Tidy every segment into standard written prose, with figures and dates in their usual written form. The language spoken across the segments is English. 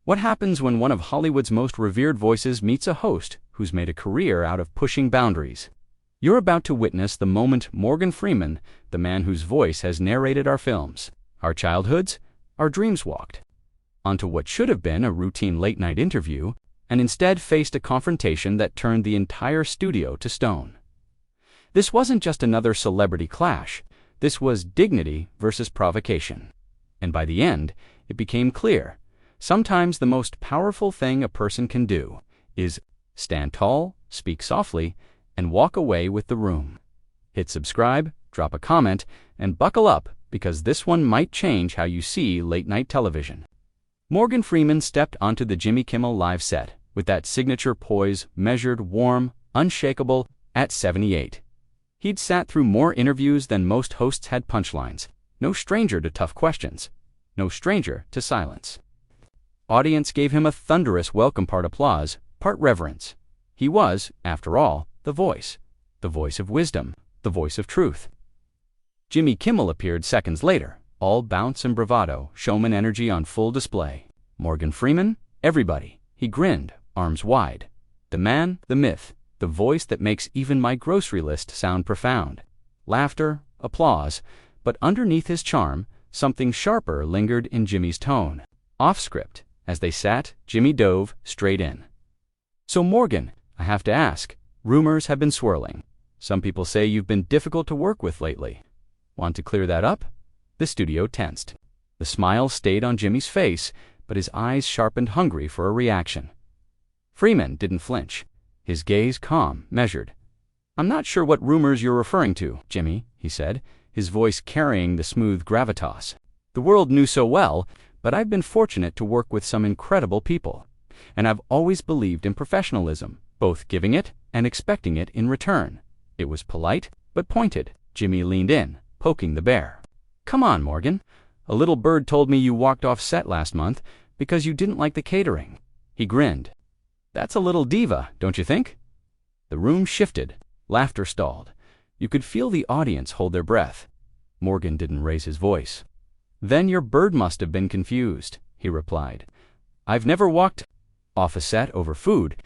What happens when one of Hollywood's most revered voices meets a host who's made a career out of pushing boundaries? You're about to witness the moment Morgan Freeman, the man whose voice has narrated our films, our childhoods, our dreams walked, onto what should have been a routine late-night interview, and instead faced a confrontation that turned the entire studio to stone. This wasn't just another celebrity clash. This was dignity versus provocation. And by the end, it became clear, sometimes the most powerful thing a person can do is stand tall, speak softly, and walk away with the room. Hit subscribe, drop a comment, and buckle up, because this one might change how you see late-night television. Morgan Freeman stepped onto the Jimmy Kimmel Live set with that signature poise, measured, warm, unshakable, at 78. He'd sat through more interviews than most hosts had punchlines. No stranger to tough questions. No stranger to silence. Audience gave him a thunderous welcome, part applause, part reverence. He was, after all, the voice of wisdom, the voice of truth. Jimmy Kimmel appeared seconds later, all bounce and bravado, showman energy on full display. Morgan Freeman? Everybody. He grinned, arms wide. The man, the myth, the voice that makes even my grocery list sound profound. Laughter, applause, but underneath his charm, something sharper lingered in Jimmy's tone. Off script, as they sat, Jimmy dove straight in. So Morgan, I have to ask, rumors have been swirling. Some people say you've been difficult to work with lately. Want to clear that up? The studio tensed. The smile stayed on Jimmy's face, but his eyes sharpened, hungry for a reaction. Freeman didn't flinch, his gaze calm, measured. I'm not sure what rumors you're referring to, Jimmy, he said, his voice carrying the smooth gravitas. The world knew so well, but I've been fortunate to work with some incredible people. And I've always believed in professionalism, both giving it and expecting it in return. It was polite, but pointed. Jimmy leaned in, poking the bear. Come on, Morgan. A little bird told me you walked off set last month because you didn't like the catering. He grinned. That's a little diva, don't you think? The room shifted. Laughter stalled. You could feel the audience hold their breath. Morgan didn't raise his voice. Then your bird must have been confused, he replied. I've never walked off a set over food,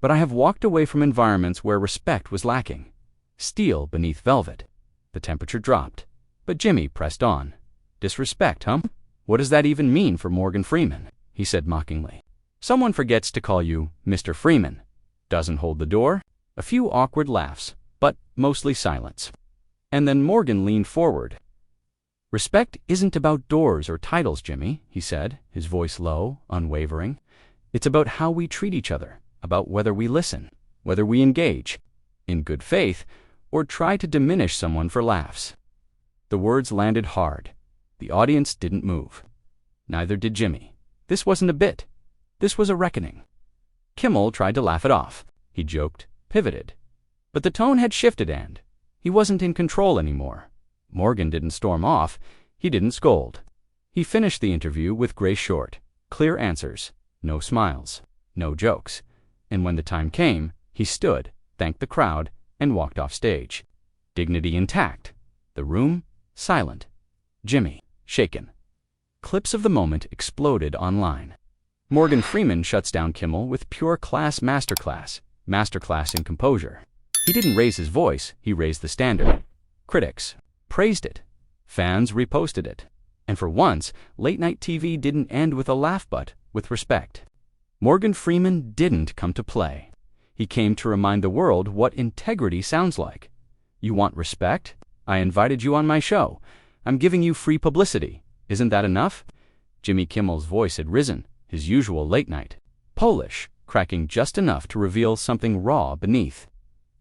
but I have walked away from environments where respect was lacking. Steel beneath velvet. The temperature dropped, but Jimmy pressed on. Disrespect, huh? What does that even mean for Morgan Freeman? He said mockingly. Someone forgets to call you Mr. Freeman. Doesn't hold the door. A few awkward laughs, but mostly silence. And then Morgan leaned forward. Respect isn't about doors or titles, Jimmy, he said, his voice low, unwavering. It's about how we treat each other, about whether we listen, whether we engage, in good faith, or try to diminish someone for laughs. The words landed hard. The audience didn't move. Neither did Jimmy. This wasn't a bit. This was a reckoning. Kimmel tried to laugh it off. He joked, pivoted. But the tone had shifted and he wasn't in control anymore. Morgan didn't storm off. He didn't scold. He finished the interview with grace short, clear answers, no smiles, no jokes. And when the time came, he stood, thanked the crowd, and walked off stage. Dignity intact. The room, silent. Jimmy, shaken. Clips of the moment exploded online. Morgan Freeman shuts down Kimmel with pure class masterclass in composure. He didn't raise his voice, he raised the standard. Critics praised it. Fans reposted it. And for once, late-night TV didn't end with a laugh but with respect. Morgan Freeman didn't come to play. He came to remind the world what integrity sounds like. You want respect? I invited you on my show. I'm giving you free publicity. Isn't that enough? Jimmy Kimmel's voice had risen, his usual late night. Polish, cracking just enough to reveal something raw beneath.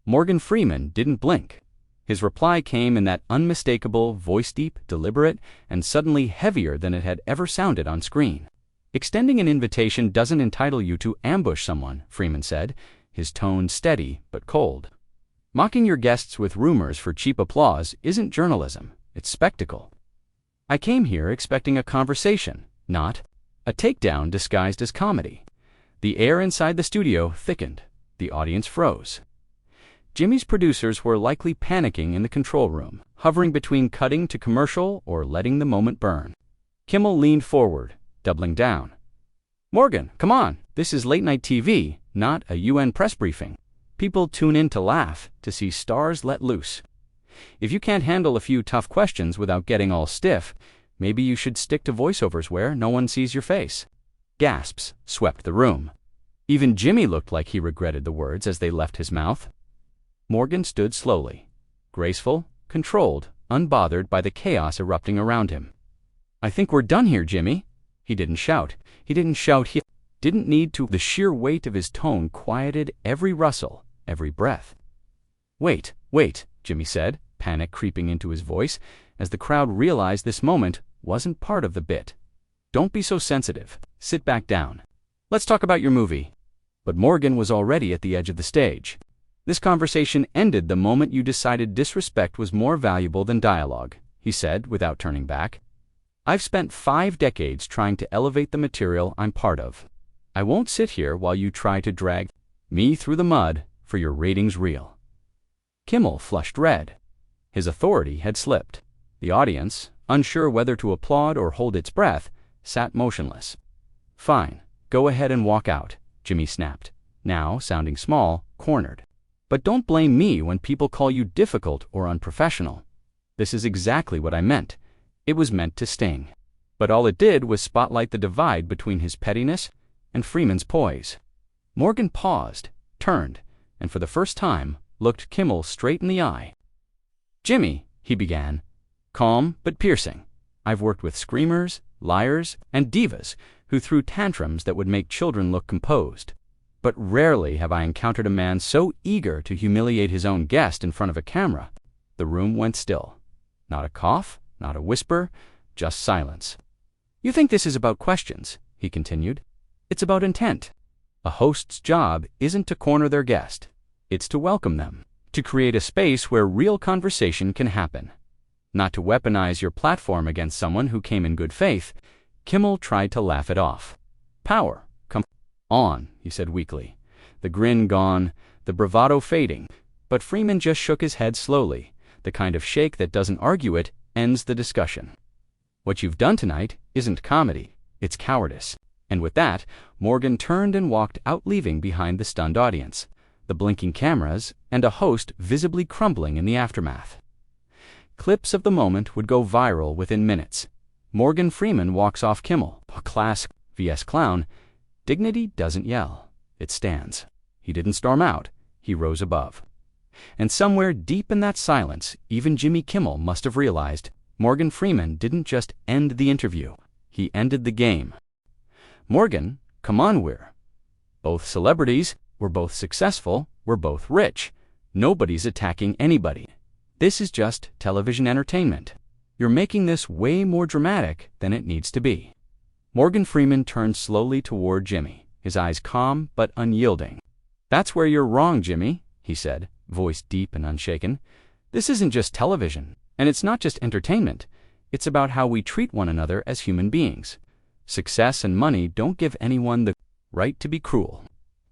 Morgan Freeman didn't blink. His reply came in that unmistakable, voice-deep, deliberate, and suddenly heavier than it had ever sounded on screen. Extending an invitation doesn't entitle you to ambush someone, Freeman said, his tone steady but cold. Mocking your guests with rumors for cheap applause isn't journalism, it's spectacle. I came here expecting a conversation, not a takedown disguised as comedy. The air inside the studio thickened. The audience froze. Jimmy's producers were likely panicking in the control room, hovering between cutting to commercial or letting the moment burn. Kimmel leaned forward, doubling down. Morgan, come on. This is late-night TV, not a UN press briefing. People tune in to laugh, to see stars let loose. If you can't handle a few tough questions without getting all stiff, maybe you should stick to voiceovers where no one sees your face. Gasps swept the room. Even Jimmy looked like he regretted the words as they left his mouth. Morgan stood slowly, graceful, controlled, unbothered by the chaos erupting around him. I think we're done here, Jimmy. He didn't shout. He didn't need to. The sheer weight of his tone quieted every rustle, every breath. Wait, Jimmy said, panic creeping into his voice, as the crowd realized this moment wasn't part of the bit. Don't be so sensitive. Sit back down. Let's talk about your movie. But Morgan was already at the edge of the stage. This conversation ended the moment you decided disrespect was more valuable than dialogue, he said without turning back. I've spent 5 decades trying to elevate the material I'm part of. I won't sit here while you try to drag me through the mud for your ratings reel. Kimmel flushed red. His authority had slipped. The audience, unsure whether to applaud or hold its breath, sat motionless. Fine, go ahead and walk out, Jimmy snapped, now sounding small, cornered. But don't blame me when people call you difficult or unprofessional. This is exactly what I meant. It was meant to sting. But all it did was spotlight the divide between his pettiness and Freeman's poise. Morgan paused, turned, and for the first time looked Kimmel straight in the eye. Jimmy, he began, calm but piercing. I've worked with screamers, liars, and divas who threw tantrums that would make children look composed. But rarely have I encountered a man so eager to humiliate his own guest in front of a camera. The room went still. Not a cough, not a whisper, just silence. You think this is about questions, he continued. It's about intent. A host's job isn't to corner their guest. It's to welcome them, to create a space where real conversation can happen. Not to weaponize your platform against someone who came in good faith. Kimmel tried to laugh it off. Power, come on, he said weakly, the grin gone, the bravado fading. But Freeman just shook his head slowly, the kind of shake that doesn't argue it, ends the discussion. What you've done tonight isn't comedy, it's cowardice. And with that, Morgan turned and walked out, leaving behind the stunned audience, the blinking cameras, and a host visibly crumbling in the aftermath. Clips of the moment would go viral within minutes. Morgan Freeman walks off Kimmel, a class vs. clown. Dignity doesn't yell, it stands. He didn't storm out, he rose above. And somewhere deep in that silence, even Jimmy Kimmel must have realized Morgan Freeman didn't just end the interview, he ended the game. Morgan, come on, we're both celebrities, we're both successful, we're both rich. Nobody's attacking anybody. This is just television entertainment. You're making this way more dramatic than it needs to be. Morgan Freeman turned slowly toward Jimmy, his eyes calm but unyielding. That's where you're wrong, Jimmy, he said, voice deep and unshaken. This isn't just television, and it's not just entertainment. It's about how we treat one another as human beings. Success and money don't give anyone the right to be cruel.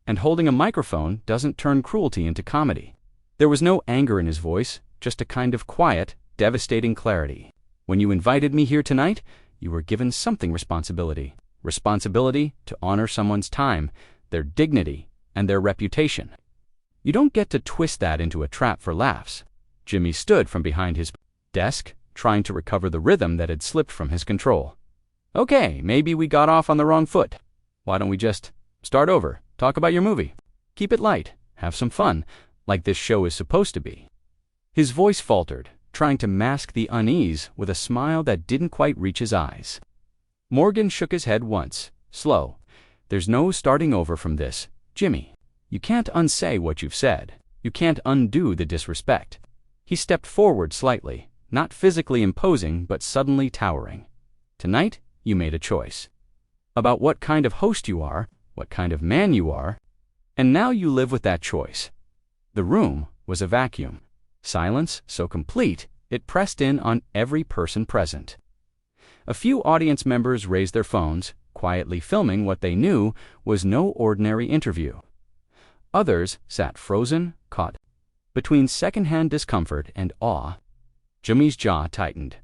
And holding a microphone doesn't turn cruelty into comedy. There was no anger in his voice, just a kind of quiet, devastating clarity. When you invited me here tonight, you were given something responsibility. Responsibility to honor someone's time, their dignity, and their reputation. You don't get to twist that into a trap for laughs. Jimmy stood from behind his desk, trying to recover the rhythm that had slipped from his control. Okay, maybe we got off on the wrong foot. Why don't we just start over, talk about your movie? Keep it light, have some fun, like this show is supposed to be. His voice faltered, trying to mask the unease with a smile that didn't quite reach his eyes. Morgan shook his head once, slow. There's no starting over from this, Jimmy. You can't unsay what you've said. You can't undo the disrespect. He stepped forward slightly, not physically imposing but suddenly towering. Tonight, you made a choice. About what kind of host you are, what kind of man you are, and now you live with that choice. The room was a vacuum. Silence so complete, it pressed in on every person present. A few audience members raised their phones, quietly filming what they knew was no ordinary interview. Others sat frozen, caught between secondhand discomfort and awe. Jimmy's jaw tightened.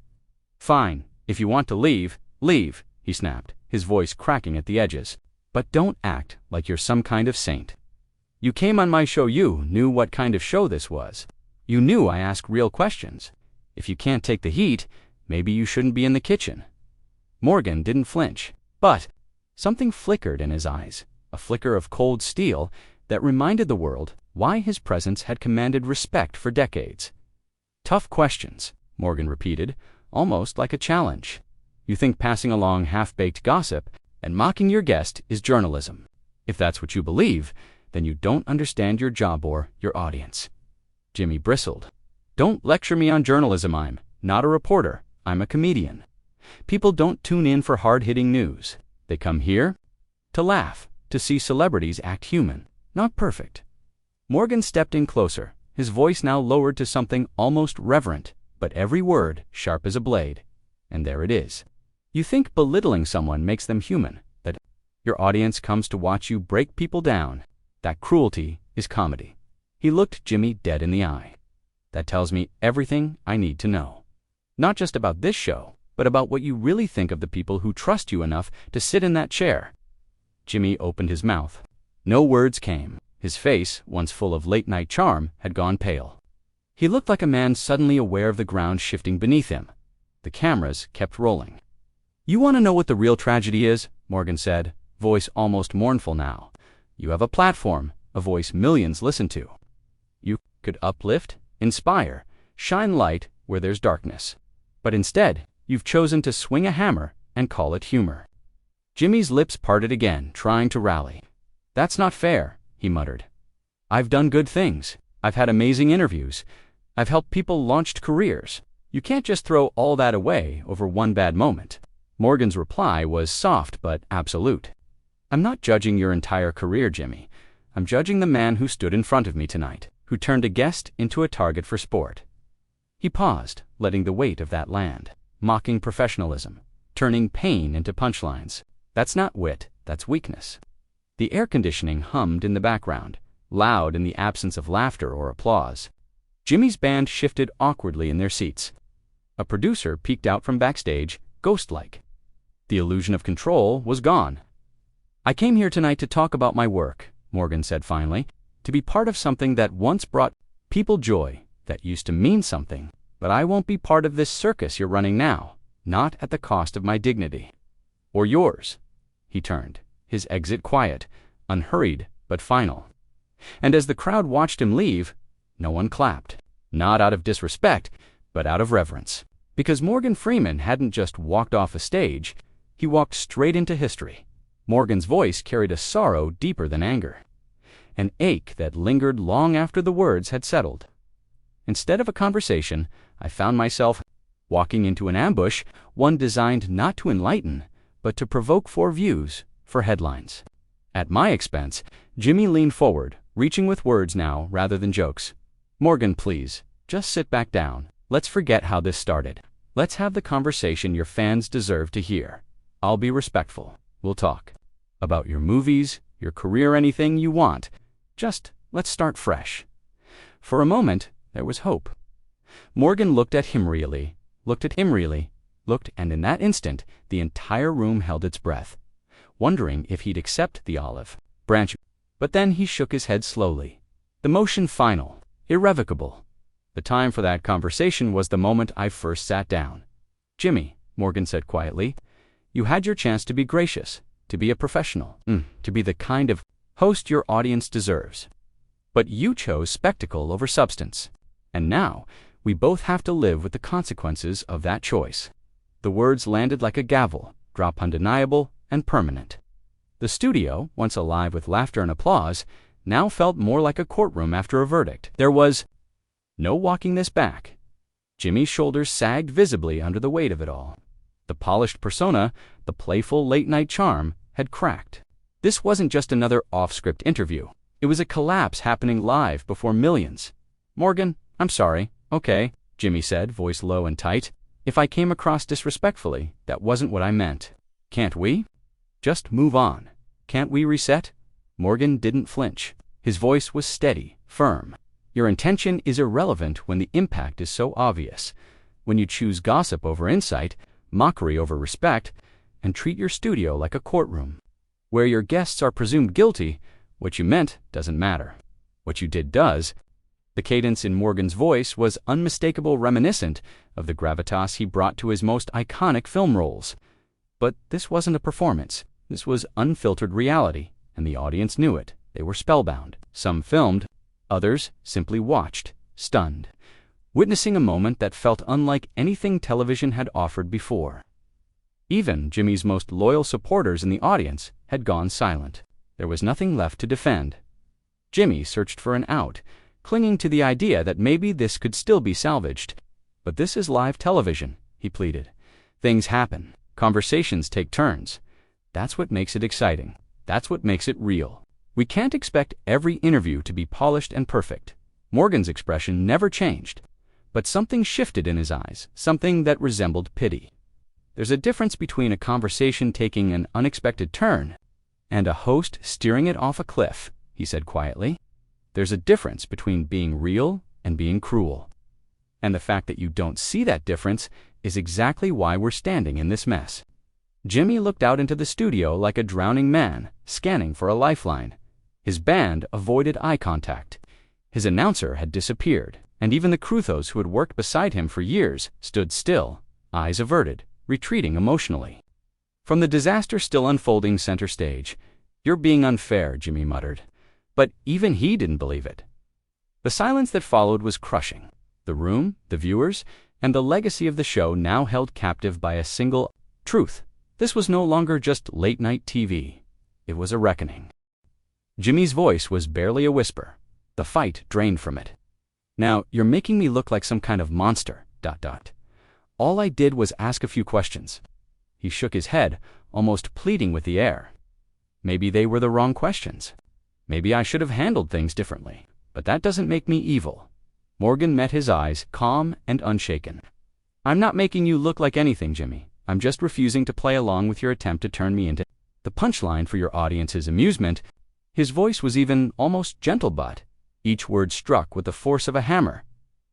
Fine, if you want to leave, leave, he snapped, his voice cracking at the edges. But don't act like you're some kind of saint. You came on my show, you knew what kind of show this was. You knew I asked real questions. If you can't take the heat, maybe you shouldn't be in the kitchen. Morgan didn't flinch, but something flickered in his eyes, a flicker of cold steel that reminded the world why his presence had commanded respect for decades. Tough questions, Morgan repeated, almost like a challenge. You think passing along half-baked gossip and mocking your guest is journalism. If that's what you believe, then you don't understand your job or your audience. Jimmy bristled. Don't lecture me on journalism. I'm not a reporter. I'm a comedian. People don't tune in for hard-hitting news. They come here to laugh, to see celebrities act human, not perfect. Morgan stepped in closer, his voice now lowered to something almost reverent, but every word sharp as a blade. And there it is. You think belittling someone makes them human, that your audience comes to watch you break people down. That cruelty is comedy. He looked Jimmy dead in the eye. That tells me everything I need to know. Not just about this show, but about what you really think of the people who trust you enough to sit in that chair. Jimmy opened his mouth. No words came. His face, once full of late-night charm, had gone pale. He looked like a man suddenly aware of the ground shifting beneath him. The cameras kept rolling. You want to know what the real tragedy is? Morgan said, voice almost mournful now. You have a platform, a voice millions listen to. You could uplift, inspire, shine light where there's darkness. But instead, you've chosen to swing a hammer and call it humor. Jimmy's lips parted again, trying to rally. That's not fair, he muttered. I've done good things. I've had amazing interviews. I've helped people launch careers. You can't just throw all that away over one bad moment. Morgan's reply was soft but absolute. I'm not judging your entire career, Jimmy. I'm judging the man who stood in front of me tonight, who turned a guest into a target for sport. He paused, letting the weight of that land, mocking professionalism, turning pain into punchlines. That's not wit, that's weakness. The air conditioning hummed in the background, loud in the absence of laughter or applause. Jimmy's band shifted awkwardly in their seats. A producer peeked out from backstage, ghost-like. The illusion of control was gone. I came here tonight to talk about my work, Morgan said finally, to be part of something that once brought people joy, that used to mean something, but I won't be part of this circus you're running now, not at the cost of my dignity. Or yours. He turned, his exit quiet, unhurried but final. And as the crowd watched him leave, no one clapped, not out of disrespect, but out of reverence. Because Morgan Freeman hadn't just walked off a stage, he walked straight into history. Morgan's voice carried a sorrow deeper than anger, an ache that lingered long after the words had settled. Instead of a conversation, I found myself walking into an ambush, one designed not to enlighten, but to provoke for views, for headlines. At my expense, Jimmy leaned forward, reaching with words now rather than jokes. Morgan, please, just sit back down. Let's forget how this started. Let's have the conversation your fans deserve to hear. I'll be respectful. We'll talk about your movies, your career, anything you want. Just let's start fresh. For a moment, there was hope. Morgan looked at him really, and in that instant, the entire room held its breath, wondering if he'd accept the olive branch. But then he shook his head slowly. The motion final, irrevocable. The time for that conversation was the moment I first sat down. Jimmy, Morgan said quietly, you had your chance to be gracious, to be a professional, to be the kind of host your audience deserves. But you chose spectacle over substance. And now, we both have to live with the consequences of that choice. The words landed like a gavel, drop undeniable and permanent. The studio, once alive with laughter and applause, now felt more like a courtroom after a verdict. There was no walking this back. Jimmy's shoulders sagged visibly under the weight of it all. The polished persona, the playful late-night charm, had cracked. This wasn't just another off-script interview. It was a collapse happening live before millions. Morgan, I'm sorry. Okay, Jimmy said, voice low and tight. If I came across disrespectfully, that wasn't what I meant. Can't we just move on? Can't we reset? Morgan didn't flinch. His voice was steady, firm. Your intention is irrelevant when the impact is so obvious. When you choose gossip over insight, mockery over respect, and treat your studio like a courtroom. Where your guests are presumed guilty, what you meant doesn't matter. What you did does. The cadence in Morgan's voice was unmistakable, reminiscent of the gravitas he brought to his most iconic film roles. But this wasn't a performance. This was unfiltered reality, and the audience knew it. They were spellbound. Some filmed, others simply watched, stunned, witnessing a moment that felt unlike anything television had offered before. Even Jimmy's most loyal supporters in the audience had gone silent. There was nothing left to defend. Jimmy searched for an out, clinging to the idea that maybe this could still be salvaged. "But this is live television," he pleaded. "Things happen. Conversations take turns. That's what makes it exciting. That's what makes it real. We can't expect every interview to be polished and perfect." Morgan's expression never changed, but something shifted in his eyes, something that resembled pity. "There's a difference between a conversation taking an unexpected turn and a host steering it off a cliff," he said quietly. "There's a difference between being real and being cruel. And the fact that you don't see that difference is exactly why we're standing in this mess." Jimmy looked out into the studio like a drowning man, scanning for a lifeline. His band avoided eye contact. His announcer had disappeared, and even the Cruthos who had worked beside him for years stood still, eyes averted, retreating emotionally. From the disaster still unfolding center stage, "You're being unfair," Jimmy muttered. But even he didn't believe it. The silence that followed was crushing. The room, the viewers, and the legacy of the show now held captive by a single truth. This was no longer just late-night TV. It was a reckoning. Jimmy's voice was barely a whisper. The fight drained from it. "Now, you're making me look like some kind of monster, ... All I did was ask a few questions." He shook his head, almost pleading with the air. "Maybe they were the wrong questions. Maybe I should have handled things differently. But that doesn't make me evil." Morgan met his eyes, calm and unshaken. "I'm not making you look like anything, Jimmy. I'm just refusing to play along with your attempt to turn me into the punchline for your audience's amusement." His voice was even almost gentle, but each word struck with the force of a hammer.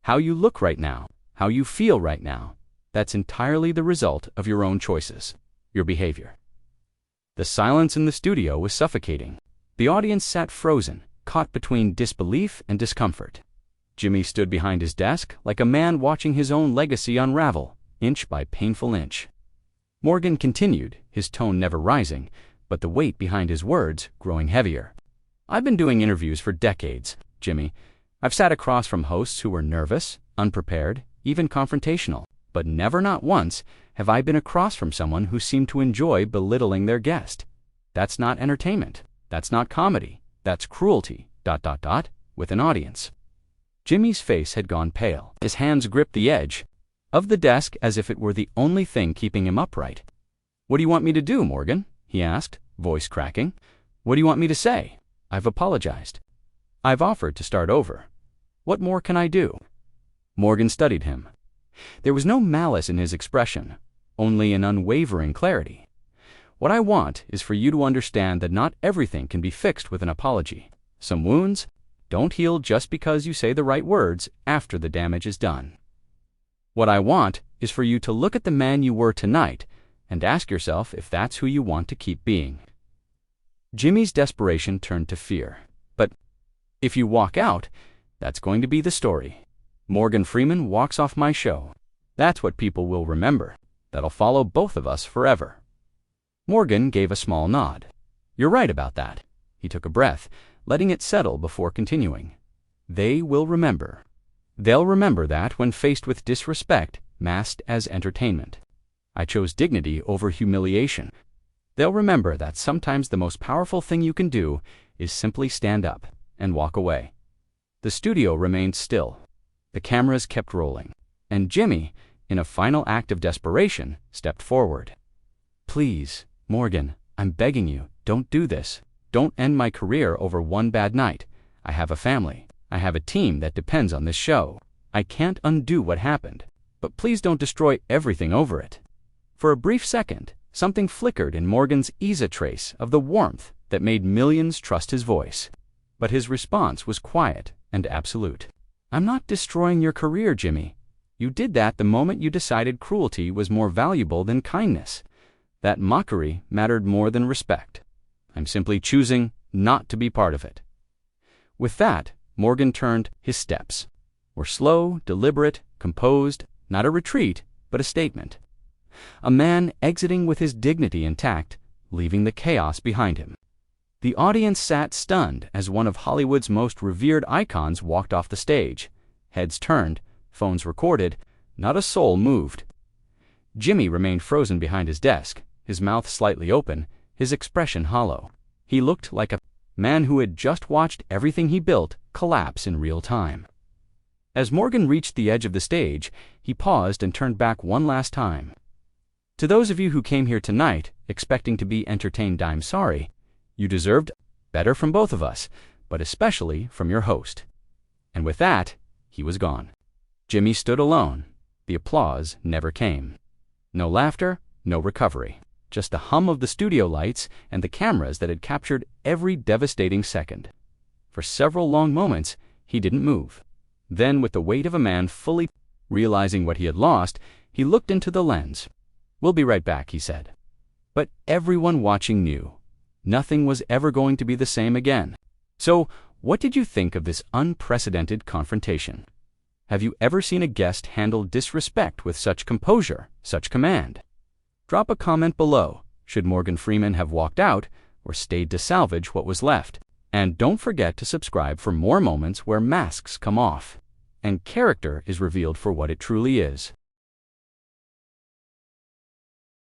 "How you look right now, how you feel right now, that's entirely the result of your own choices, your behavior." The silence in the studio was suffocating. The audience sat frozen, caught between disbelief and discomfort. Jimmy stood behind his desk like a man watching his own legacy unravel, inch by painful inch. Morgan continued, his tone never rising, but the weight behind his words growing heavier. "I've been doing interviews for decades, Jimmy. I've sat across from hosts who were nervous, unprepared, even confrontational, but never, not once, have I been across from someone who seemed to enjoy belittling their guest. That's not entertainment. That's not comedy. That's cruelty, ... with an audience." Jimmy's face had gone pale. His hands gripped the edge of the desk as if it were the only thing keeping him upright. "What do you want me to do, Morgan?" he asked, voice cracking. "What do you want me to say? I've apologized. I've offered to start over. What more can I do?" Morgan studied him. There was no malice in his expression, only an unwavering clarity. "What I want is for you to understand that not everything can be fixed with an apology. Some wounds don't heal just because you say the right words after the damage is done. What I want is for you to look at the man you were tonight and ask yourself if that's who you want to keep being." Jimmy's desperation turned to fear. "But if you walk out, that's going to be the story. Morgan Freeman walks off my show. That's what people will remember. That'll follow both of us forever." Morgan gave a small nod. "You're right about that." He took a breath, letting it settle before continuing. "They will remember. They'll remember that when faced with disrespect masked as entertainment, I chose dignity over humiliation. They'll remember that sometimes the most powerful thing you can do is simply stand up and walk away." The studio remained still. The cameras kept rolling, and Jimmy, in a final act of desperation, stepped forward. "Please, Morgan, I'm begging you, don't do this. Don't end my career over one bad night. I have a family. I have a team that depends on this show. I can't undo what happened, but please don't destroy everything over it." For a brief second, something flickered in Morgan's eyes, a trace of the warmth that made millions trust his voice. But his response was quiet and absolute. "I'm not destroying your career, Jimmy. You did that the moment you decided cruelty was more valuable than kindness. That mockery mattered more than respect. I'm simply choosing not to be part of it." With that, Morgan turned. His steps were slow, deliberate, composed, not a retreat, but a statement. A man exiting with his dignity intact, leaving the chaos behind him. The audience sat stunned as one of Hollywood's most revered icons walked off the stage. Heads turned, phones recorded, not a soul moved. Jimmy remained frozen behind his desk, his mouth slightly open, his expression hollow. He looked like a man who had just watched everything he built collapse in real time. As Morgan reached the edge of the stage, he paused and turned back one last time. "To those of you who came here tonight expecting to be entertained, I'm sorry. You deserved better from both of us, but especially from your host." And with that, he was gone. Jimmy stood alone. The applause never came. No laughter, no recovery. Just the hum of the studio lights and the cameras that had captured every devastating second. For several long moments, he didn't move. Then, with the weight of a man fully realizing what he had lost, he looked into the lens. "We'll be right back," he said. But everyone watching knew nothing was ever going to be the same again. So, what did you think of this unprecedented confrontation? Have you ever seen a guest handle disrespect with such composure, such command? Drop a comment below. Should Morgan Freeman have walked out or stayed to salvage what was left? And don't forget to subscribe for more moments where masks come off and character is revealed for what it truly is.